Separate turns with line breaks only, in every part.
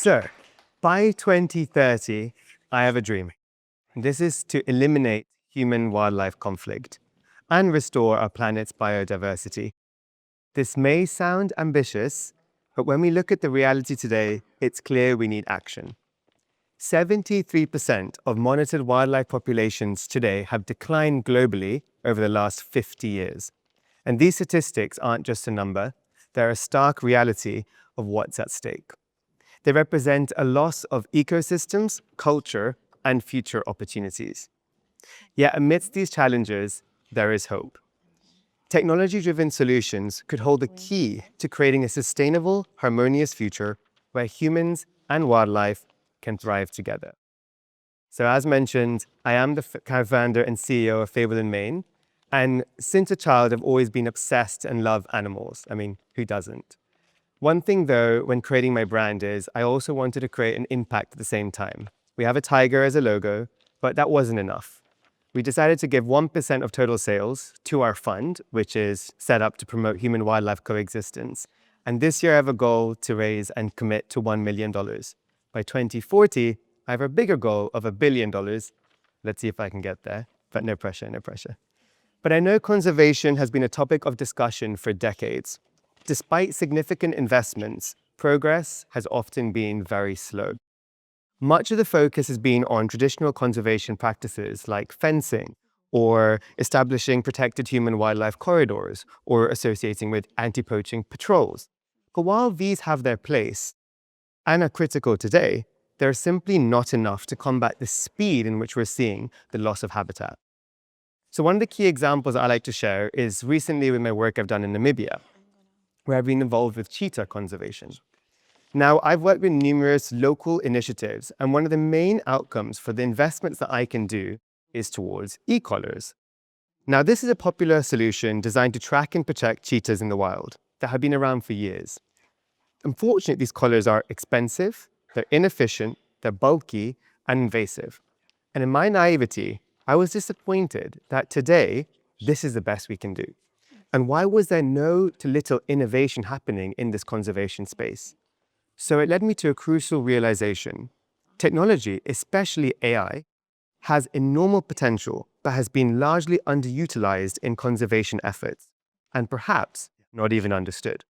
So, by 2030, I have a dream. This is to eliminate human-wildlife conflict and restore our planet's biodiversity. This may sound ambitious, but when we look at the reality today, it's clear we need action. 73% of monitored wildlife populations today have declined globally over the last 50 years. And these statistics aren't just a number, they're a stark reality of what's at stake. They represent a loss of ecosystems, culture, and future opportunities. Yet amidst these challenges, there is hope. Technology-driven solutions could hold the key to creating a sustainable, harmonious future where humans and wildlife can thrive together. So as mentioned, I am the co-founder and CEO of Fable in Maine, and since a child, I've always been obsessed and love animals. I mean, who doesn't? One thing though, when creating my brand is I also wanted to create an impact at the same time. We have a tiger as a logo, but that wasn't enough. We decided to give 1% of total sales to our fund, which is set up to promote human-wildlife coexistence. And this year I have a goal to raise and commit to $1 million. By 2040, I have a bigger goal of $1 billion. Let's see if I can get there, but no pressure, no pressure. But I know conservation has been a topic of discussion for decades. Despite significant investments, progress has often been very slow. Much of the focus has been on traditional conservation practices like fencing, or establishing protected human-wildlife corridors, or associating with anti-poaching patrols. But while these have their place and are critical today, they're simply not enough to combat the speed in which we're seeing the loss of habitat. So one of the key examples I like to share is recently with my work I've done in Namibia, where I've been involved with cheetah conservation. Now, I've worked with numerous local initiatives, and one of the main outcomes for the investments that I can do is towards e-collars. Now, this is a popular solution designed to track and protect cheetahs in the wild that have been around for years. Unfortunately, these collars are expensive, they're inefficient, they're bulky, and invasive. And in my naivety, I was disappointed that today, this is the best we can do. And why was there no to little innovation happening in this conservation space? So it led me to a crucial realization. Technology, especially AI, has enormous potential, but has been largely underutilized in conservation efforts, and perhaps not even understood.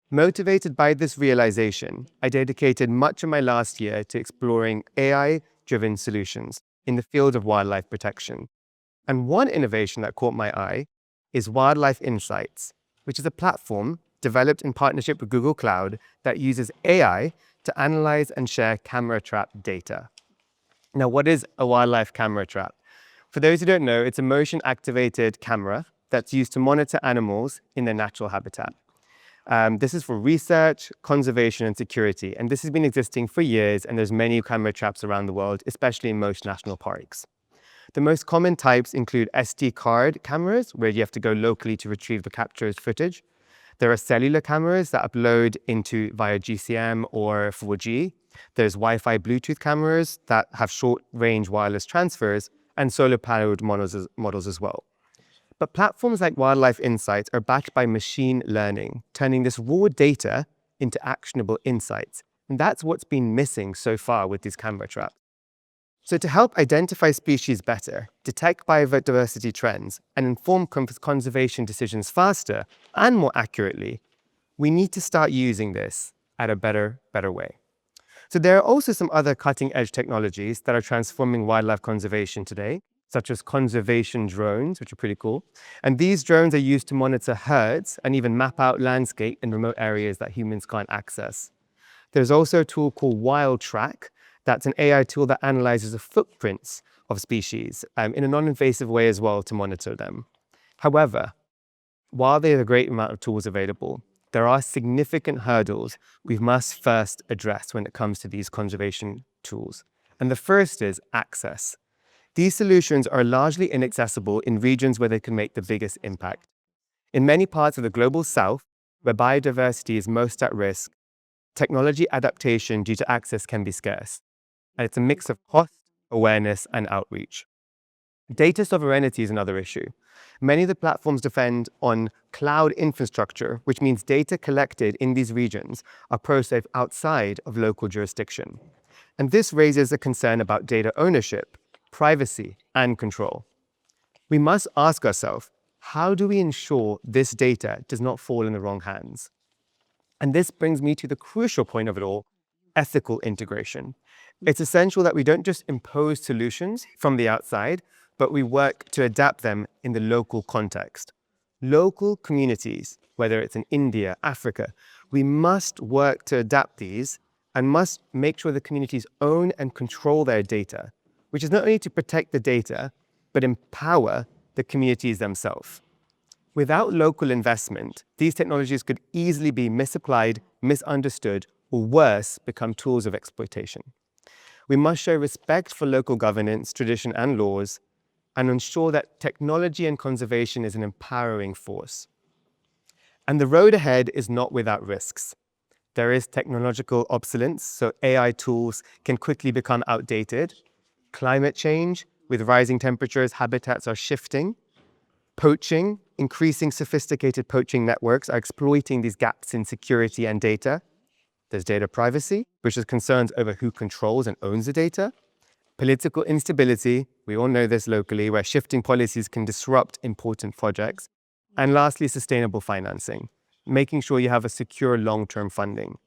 Motivated by this realization, I dedicated much of my last year to exploring AI-driven solutions in the field of wildlife protection. And one innovation that caught my eye is Wildlife Insights, which is a platform developed in partnership with Google Cloud that uses AI to analyze and share camera trap data. Now, what is a wildlife camera trap? For those who don't know, it's a motion-activated camera that's used to monitor animals in their natural habitat. This is for research, conservation, and security, and this has been existing for years, and there's many camera traps around the world, especially in most national parks. The most common types include SD card cameras, where you have to go locally to retrieve the captured footage. There are cellular cameras that upload via GCM or 4G. There's Wi-Fi Bluetooth cameras that have short-range wireless transfers, and solar-powered models as well. But platforms like Wildlife Insights are backed by machine learning, turning this raw data into actionable insights. And that's what's been missing so far with these camera traps. So to help identify species better, detect biodiversity trends, and inform conservation decisions faster and more accurately, we need to start using this at a better way. So there are also some other cutting-edge technologies that are transforming wildlife conservation today, such as conservation drones, which are pretty cool. And these drones are used to monitor herds and even map out landscape in remote areas that humans can't access. There's also a tool called WildTrack. That's an AI tool that analyzes the footprints of species in a non-invasive way as well to monitor them. However, while there's a great amount of tools available, there are significant hurdles we must first address when it comes to these conservation tools. And the first is access. These solutions are largely inaccessible in regions where they can make the biggest impact. In many parts of the global south, where biodiversity is most at risk, technology adaptation due to access can be scarce. And it's a mix of cost, awareness, and outreach. Data sovereignty is another issue. Many of the platforms depend on cloud infrastructure, which means data collected in these regions are processed outside of local jurisdiction. And this raises a concern about data ownership, privacy, and control. We must ask ourselves, how do we ensure this data does not fall in the wrong hands? And this brings me to the crucial point of it all, ethical integration. It's essential that we don't just impose solutions from the outside, but we work to adapt them in the local context. Local communities, whether it's in India, Africa, we must work to adapt these and must make sure the communities own and control their data, which is not only to protect the data, but empower the communities themselves. Without local investment, these technologies could easily be misapplied, misunderstood, or worse, become tools of exploitation. We must show respect for local governance, tradition, and laws, and ensure that technology and conservation is an empowering force. And the road ahead is not without risks. There is technological obsolescence, so AI tools can quickly become outdated. Climate change, with rising temperatures, habitats are shifting. Poaching, increasing sophisticated poaching networks are exploiting these gaps in security and data. There's data privacy, which is concerns over who controls and owns the data. Political instability, we all know this locally, where shifting policies can disrupt important projects. And lastly, sustainable financing, making sure you have a secure long-term funding.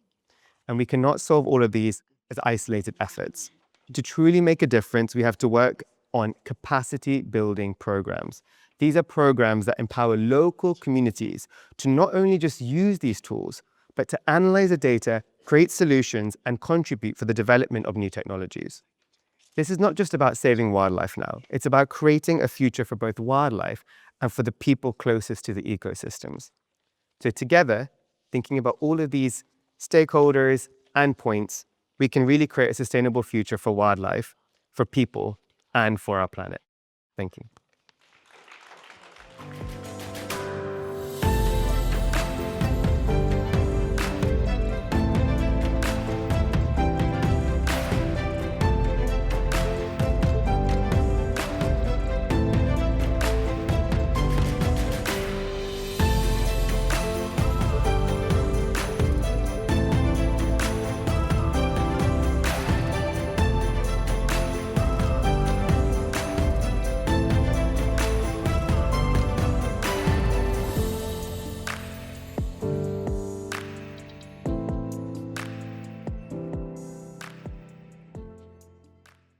And we cannot solve all of these as isolated efforts. To truly make a difference, we have to work on capacity building programs. These are programs that empower local communities to not only just use these tools, but to analyze the data, create solutions, and contribute for the development of new technologies. This is not just about saving wildlife now. It's about creating a future for both wildlife and for the people closest to the ecosystems. So together, thinking about all of these stakeholders and points, we can really create a sustainable future for wildlife, for people, and for our planet. Thank you.